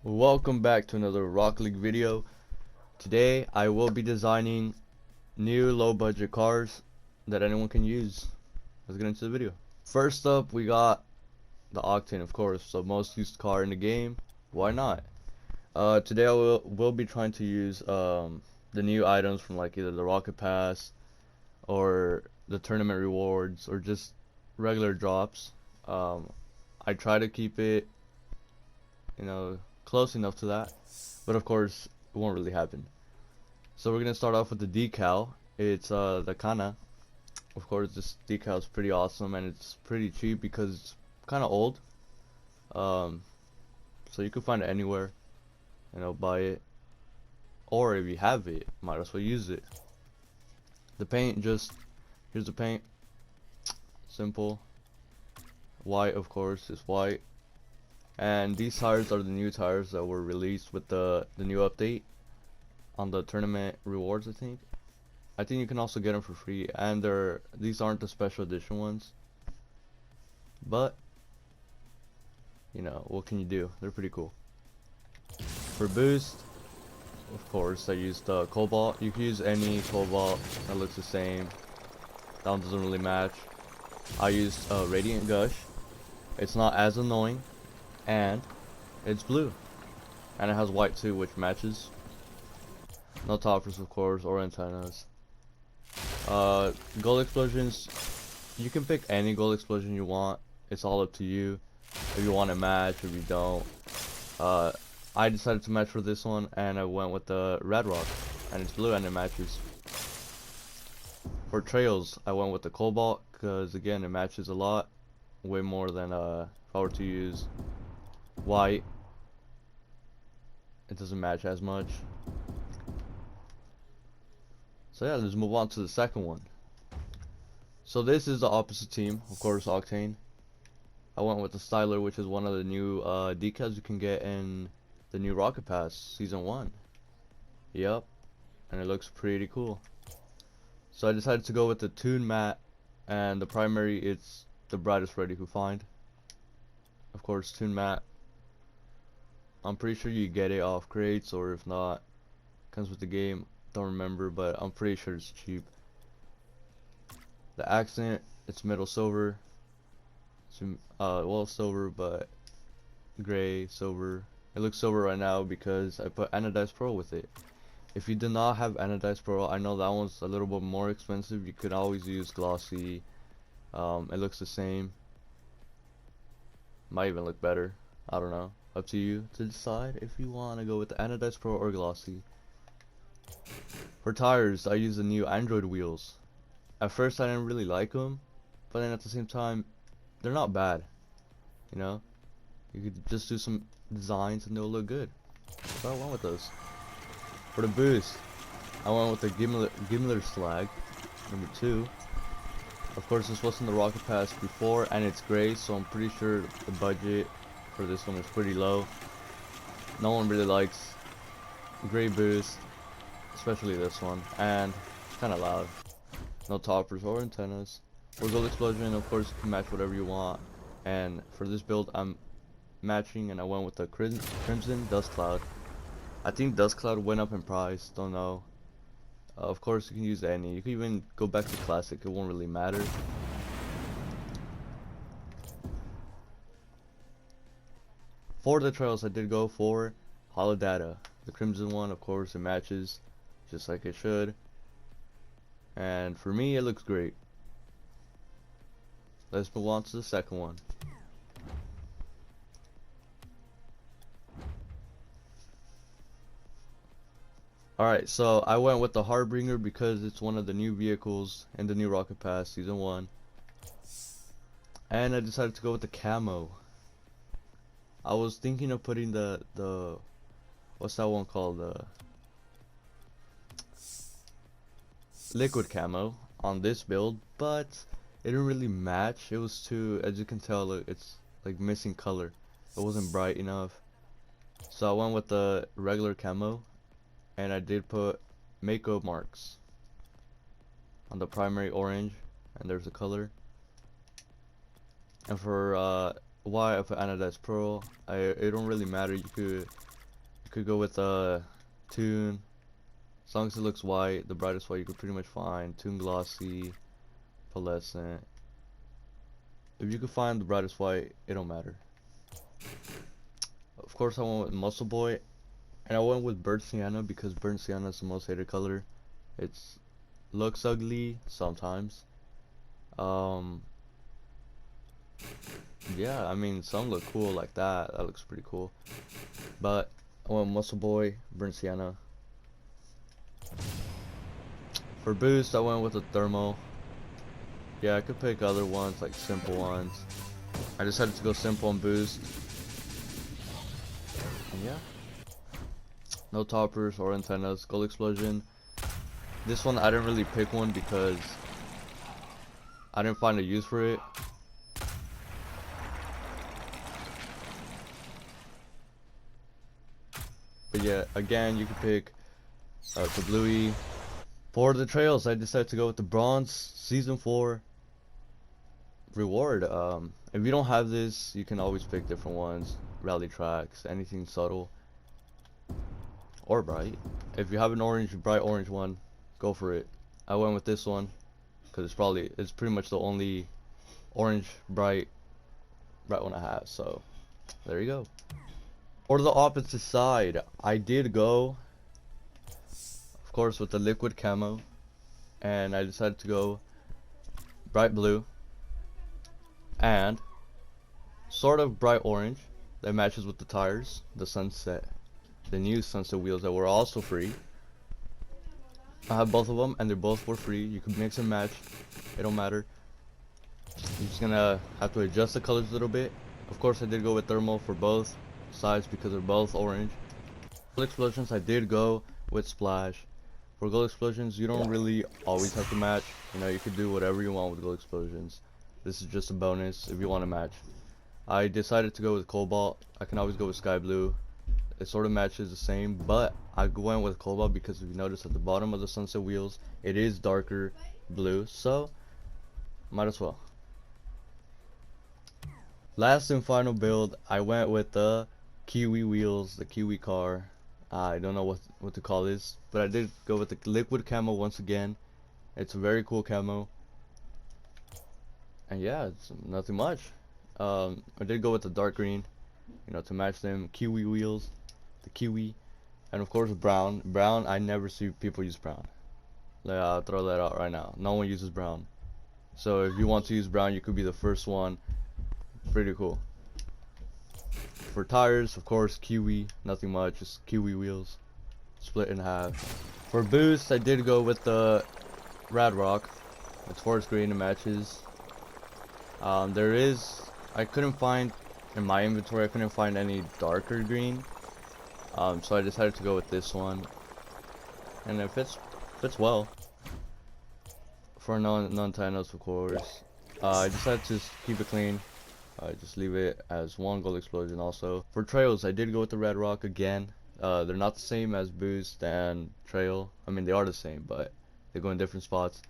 Welcome back to another Rocket League video. Today I will be designing new low budget cars that anyone can use. Let's get into the video. First up we got the Octane, of course, the most used car in the game. Why not? Today I will be trying to use the new items from like either the Rocket Pass or the tournament rewards or just regular drops. I try to keep it, close enough to that, but of course it won't really happen. So we're gonna start off with the decal. It's the Kana. Of course, this decal is pretty awesome and it's pretty cheap because it's kind of old. So you can find it anywhere, buy it, or if you have it, might as well use it. The paint, here's the paint. Simple. White, of course, is white. And these tires are the new tires that were released with the new update on the tournament rewards. I think you can also get them for free, and these aren't the special edition ones, but what can you do? They're pretty cool. For boost, of course, I used Cobalt. You can use any Cobalt that looks the same. That one doesn't really match. I used Radiant Gush. It's not as annoying, and it's blue, and it has white too, which matches. No toppers, of course, or antennas. Gold explosions, you can pick any gold explosion you want. It's all up to you if you want to match, if you don't. I decided to match for this one, and I went with the red rock, and it's blue and it matches. For trails, I went with the cobalt because again it matches a lot, way more than if I were to use white. It doesn't match as much. So yeah, let's move on to the second one. So this is the opposite team, of course, Octane. I went with the Styler, which is one of the new decals you can get in the new Rocket Pass Season 1. Yep, and it looks pretty cool. So I decided to go with the Toon Matte, and the primary, it's the brightest red you can find. Of course, Toon Matte. I'm pretty sure you get it off crates, or if not, comes with the game. Don't remember, but I'm pretty sure it's cheap. The accent, it's metal silver. It's well, silver, but gray silver. It looks silver right now because I put anodized pearl with it. If you do not have anodized pearl, I know that one's a little bit more expensive. You could always use glossy. It looks the same. Might even look better. I don't know. Up to you to decide if you want to go with the anodized pearl or glossy. For tires, I use the new Android wheels. At first I didn't really like them, but then at the same time, they're not bad. You could just do some designs and they'll look good. So I went with those. For the boost, I went with the Gimler Slag, number 2. Of course, this wasn't the Rocket Pass before, and it's gray, so I'm pretty sure the budget for this one is pretty low. No one really likes gray boost, especially this one, and it's kind of loud. No toppers or antennas. For gold explosion, of course, you can match whatever you want, and for this build I'm matching, and I went with the Crimson Dust Cloud. I think Dust Cloud went up in price, don't know. Of course, you can use any. You can even go back to classic, it won't really matter. For the trails, I did go for Holodata. The crimson one, of course, it matches just like it should. And for me, it looks great. Let's move on to the second one. Alright, so I went with the Harbinger because it's one of the new vehicles in the new Rocket Pass Season 1. And I decided to go with the camo. I was thinking of putting the what's that one called? The liquid camo on this build, but it didn't really match. It was too, as you can tell, it's like missing color. It wasn't bright enough. So I went with the regular camo. And I did put Mako marks on the primary orange, and there's a color. And for why I put anodized pearl, it don't really matter. You could You could go with Toon. As long as it looks white, the brightest white you could pretty much find. Toon Glossy, Pearlescent. If you could find the brightest white, it don't matter. Of course I went with Muscle Boy. And I went with Burnt Sienna because Burnt Sienna is the most hated color. It's looks ugly sometimes. Yeah, I mean some look cool like that. That looks pretty cool. But I went Muscle Boy, Burnt Sienna. For boost, I went with a Thermal. Yeah, I could pick other ones like simple ones. I decided to go simple on boost. And yeah. No toppers or antennas. Gold Explosion. This one I didn't really pick one because I didn't find a use for it. But yeah, again, you can pick the Bluey. For the trails, I decided to go with the Bronze Season 4 reward. If you don't have this, you can always pick different ones. Rally tracks, anything subtle or bright. If you have an orange, bright orange one, go for it. I went with this one because it's pretty much the only orange bright one I have. So there you go. For the opposite side, I did go, of course, with the liquid camo, and I decided to go bright blue and sort of bright orange that matches with the tires, the new sunset wheels that were also free. I have both of them and they both were free. You can mix and match, it don't matter. You're just gonna have to adjust the colors a little bit. Of course I did go with thermal for both sides because they're both orange. Gold Explosions, I did go with Splash. For Gold Explosions, you don't really always have to match. You know, you could do whatever you want with Gold Explosions. This is just a bonus if you want to match. I decided to go with Cobalt. I can always go with Sky Blue. It sort of matches the same, but I went with Cobalt because if you notice at the bottom of the sunset wheels, it is darker blue, so might as well. Last and final build, I went with the Kiwi wheels, the Kiwi car. I don't know what to call this, but I did go with the liquid camo once again. It's a very cool camo. And yeah, it's nothing much. I did go with the dark green, you know, to match them. Kiwi wheels, the Kiwi, and of course brown. Brown, I never see people use brown. I'll throw that out right now. No one uses brown. So if you want to use brown, you could be the first one. Pretty cool. For tires, of course, Kiwi, nothing much, just Kiwi wheels, split in half. For boost, I did go with the Rad Rock. It's forest green, it matches. I couldn't find, in my inventory, I couldn't find any darker green. So I decided to go with this one. And it fits well. For non-antennas, of course. I decided to keep it clean. Just leave it as one Gold Explosion also. For trails, I did go with the Red Rock again. They're not the same as Boost and Trail. I mean, they are the same, but they go in different spots.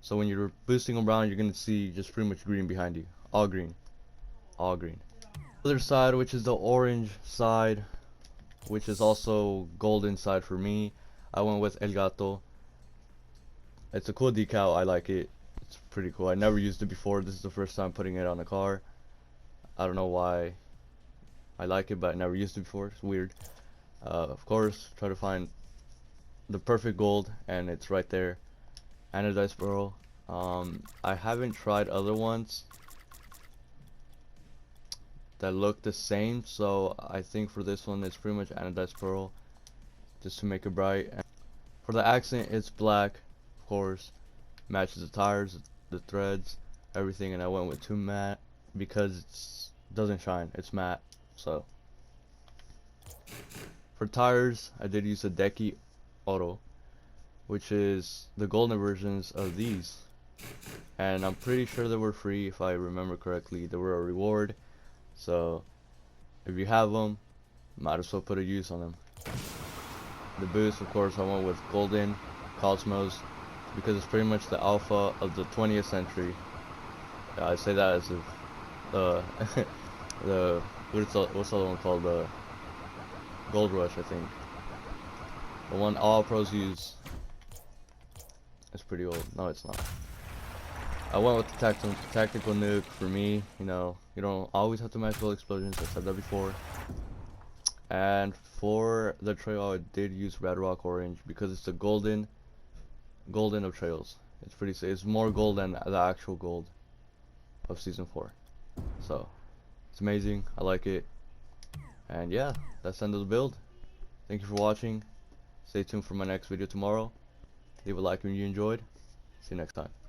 So when you're boosting around, you're going to see just pretty much green behind you. All green. All green. Other side, which is the orange side, which is also golden side for me, I went with El Gato. It's a cool decal. I like it. It's pretty cool. I never used it before. This is the first time putting it on a car. I don't know why I like it, but I never used it before. It's weird. Of course, try to find the perfect gold, and it's right there. Anodized Pearl. I haven't tried other ones that look the same, so I think for this one it's pretty much Anodized Pearl, just to make it bright. And for the accent, it's black, of course. Matches the tires, the threads, everything, and I went with 2 matte because it doesn't shine, it's matte. So for tires, I did use the Decky Auto, which is the golden versions of these, and I'm pretty sure they were free if I remember correctly. They were a reward, so if you have them, might as well put a use on them. The boost, of course, I went with Golden Cosmos because it's pretty much the alpha of the 20th century. I say that as if what's the other one called, Gold Rush, I think. The one all pros use. It's pretty old. No, it's not. I went with the tactical nuke for me. You know, you don't always have to match gold explosions. I said that before. And for the trail, I did use Red Rock Orange because it's the golden of trails. It's pretty. It's more gold than the actual gold of season 4. So it's amazing. I like it. And yeah, that's the end of the build. Thank you for watching. Stay tuned for my next video tomorrow. Leave a like when you enjoyed. See you next time.